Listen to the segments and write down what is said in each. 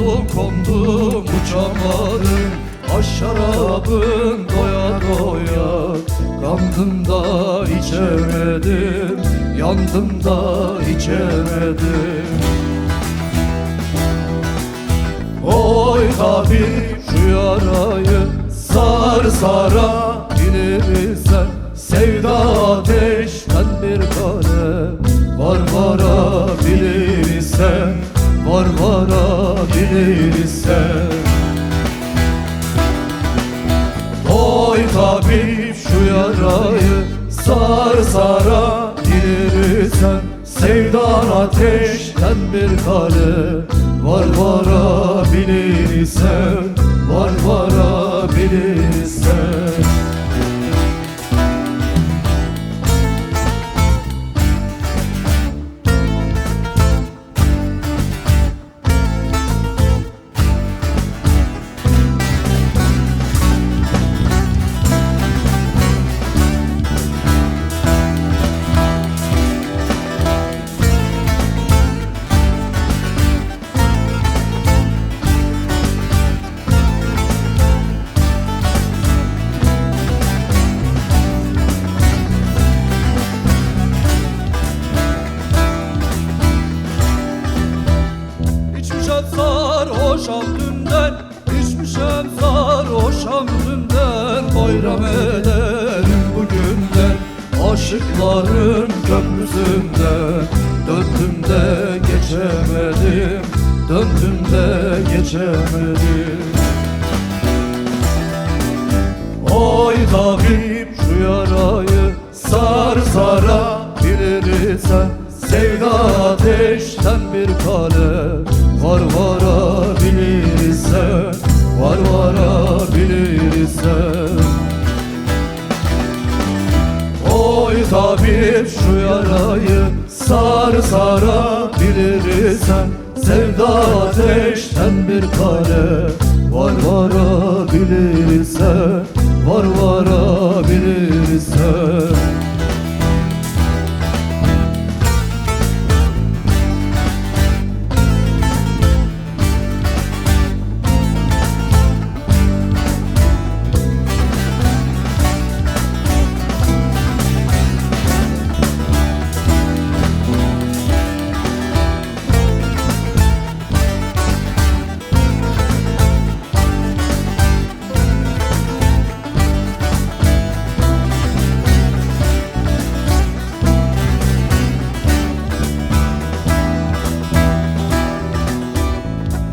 Kondum kondum uçamadım, aş şarabın doya doya. Kandım da içemedim, yandım da içemedim. Oy tabip şu yarayı sar sara bilirsen, sevda ateşten bir kare var varabilirsen, var varabilirsen. Oy tabip şu yarayı sar sara bilirsen, sevdan ateşten bir kare var varabilirsen, var varabilirsen. Sarhoşam dünden, içmişem sarhoşam dünden. Bayram ederim bugünden, aşıkların köprüsünden. Döndüm de geçemedim, döndüm de geçemedim. Oy tabip şu yarayı sar sara bilirsen, sevda ateşten bir kale var varabilirsen, var varabilirsen. Oy tabip şu yarayı sar sara bilirsen, sevda ateşten bir kale var varabilirsen, var varabilirsen.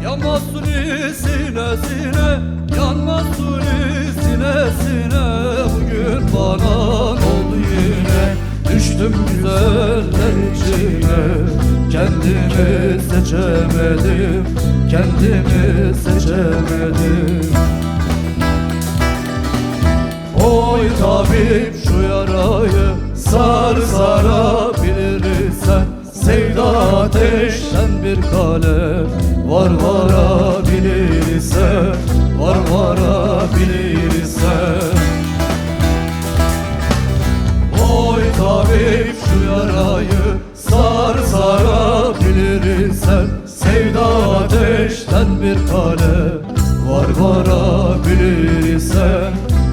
Yanmaz suni sinesine, yanmaz suni sinesine. Bugün bana oldu yine, düştüm güzeller içine. Kendimi seçemedim, kendimi seçemedim. Oy tabip şu yarayı sar sara bilirsen, sevda ateşten bir kale var varabilirsen, var varabilirsen. Oy tabip şu yarayı sar sara bilirsen, sevda ateşten bir kale var varabilirsen,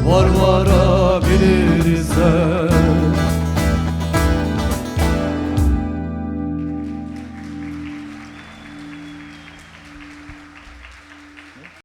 var varabilirsen.